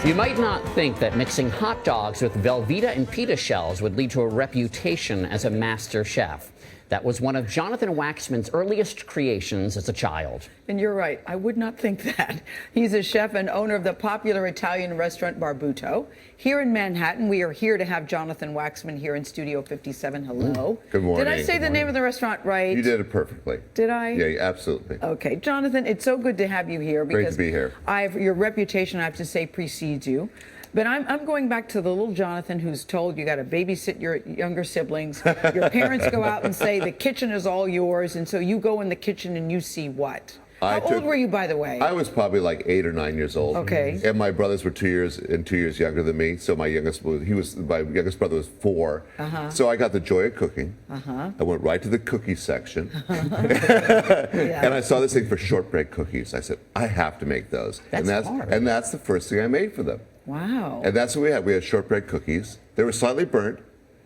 You might not think that mixing hot dogs with Velveeta and pita shells would lead to a reputation as a master chef. That was one of Jonathan Waxman's earliest creations as a child. And you're right, I would not think that. He's a chef and owner of the popular Italian restaurant Barbuto. Here in Manhattan, we are here to have Jonathan Waxman here in Studio 57. Hello. Good morning. Did I say the name of the restaurant right? You did it perfectly. Did I? Yeah, absolutely. Okay, Jonathan, it's so good to have you here because Great to be here. Your reputation, I have to say, precedes you. But I'm going back to the little Jonathan who's told you got to babysit your younger siblings. Your parents go out and say the kitchen is all yours, and so you go in the kitchen and you see what? How old were you, by the way? I was probably like 8 or 9 years old. Okay. And my brothers were 2 years younger than me. So my youngest brother was 4. So I got the joy of cooking. I went right to the cookie section. And I saw this thing for shortbread cookies. I said, I have to make those. That's hard. And that's the first thing I made for them. Wow. And that's what we had. We had shortbread cookies. They were slightly burnt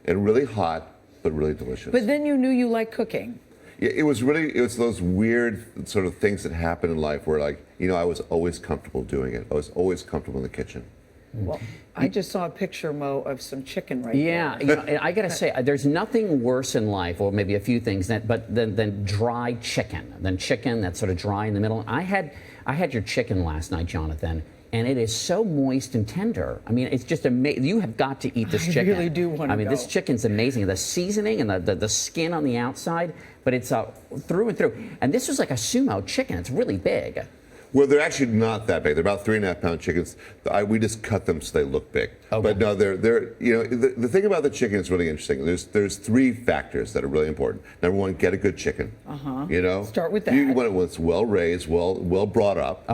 and really hot, but really delicious. But then you knew you liked cooking. Yeah, it was those weird sort of things that happen in life where, like, I was always comfortable doing it. I was always comfortable in the kitchen. Well, I just saw a picture, Mo, of some chicken right there. Yeah, I got to say, there's nothing worse in life, or maybe a few things, than dry chicken. Than chicken that's sort of dry in the middle. I had your chicken last night, Jonathan. And it is so moist and tender. I mean, it's just amazing. You have got to eat this chicken. I really do want to. I mean, this chicken's amazing. The seasoning and the skin on the outside, but it's through and through. And this was like a sumo chicken. It's really big. Well, they're actually not that big. They're about 3.5-pound chickens. We just cut them so they look big. Okay. But no, they're the thing about the chicken is really interesting. There's 3 factors that are really important. Number 1, get a good chicken. Start with that. You want it when it's well raised, well brought up,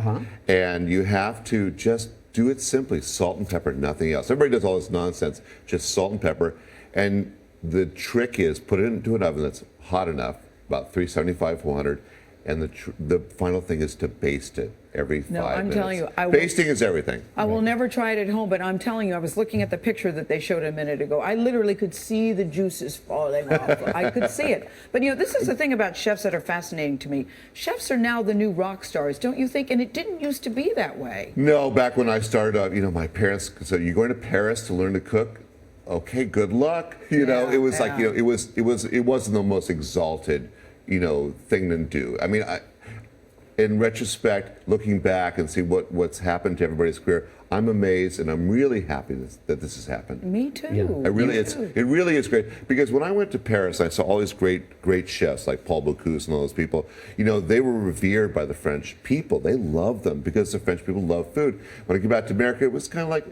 and you have to just do it simply: salt and pepper, nothing else. Everybody does all this nonsense, just salt and pepper. And the trick is put it into an oven that's hot enough, about 375, 400. And the final thing is to baste it every 5 minutes. I'm telling you, basting is everything. I will never try it at home, but I'm telling you, I was looking at the picture that they showed a minute ago. I literally could see the juices falling off. I could see it. But this is the thing about chefs that are fascinating to me. Chefs are now the new rock stars, don't you think? And it didn't used to be that way. No, back when I started out, my parents said, "You're going to Paris to learn to cook? Okay, good luck." It was like, it wasn't the most exalted thing to do. I mean, in retrospect, looking back and see what's happened to everybody's career, I'm amazed and I'm really happy that this has happened. Me too. Yeah. It really is great, because when I went to Paris, I saw all these great chefs like Paul Bocuse and all those people. They were revered by the French people. They loved them because the French people love food. When I came back to America, it was kind of like,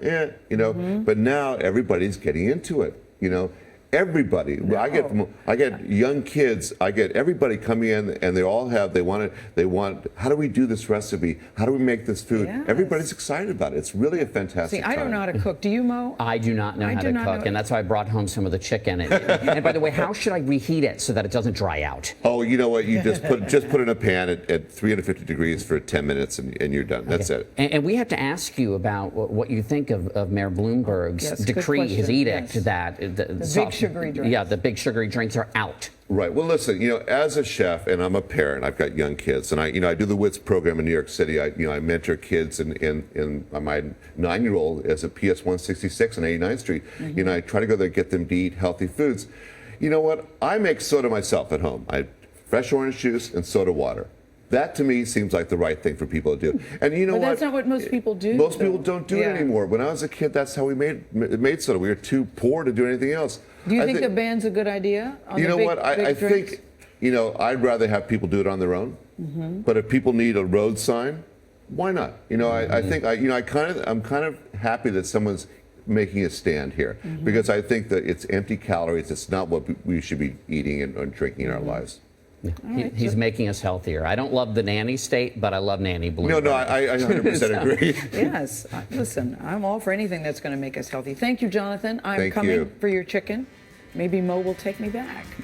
But now everybody's getting into it. Everybody. No. I get young kids. I get everybody coming in, and they want. How do we do this recipe? How do we make this food? Yes. Everybody's excited about it. It's really a fantastic time. I don't know how to cook. Do you, Mo? I do not know how to cook, and that's why I brought home some of the chicken. And by the way, how should I reheat it so that it doesn't dry out? Oh, you know what? You just put it in a pan at 350 degrees for 10 minutes, and you're done. That's it. And we have to ask you about what you think of Mayor Bloomberg's decree, his edict, that the big sugary drinks. Yeah, the big sugary drinks are out. Right. Well, listen, as a chef, and I'm a parent, I've got young kids, and I do the WITS program in New York City. I mentor kids in my 9-year-old is at PS 166 on 89th Street. I try to go there, get them to eat healthy foods. You know what? I make soda myself at home. I fresh orange juice and soda water. That to me seems like the right thing for people to do. And but that's not what most people do. Most people don't do it anymore. When I was a kid, that's how we made soda. We were too poor to do anything else. Do you think the ban's a good idea? You know what? I think, I'd rather have people do it on their own. But if people need a road sign, why not? I think I'm kind of happy that someone's making a stand here, because I think that it's empty calories. It's not what we should be eating and drinking in our lives. He's making us healthier. I don't love the nanny state, but I love Nanny Bloomberg. No, I 100% agree. Yes. Listen, I'm all for anything that's going to make us healthy. Thank you, Jonathan. I'm coming for your chicken. Maybe Mo will take me back.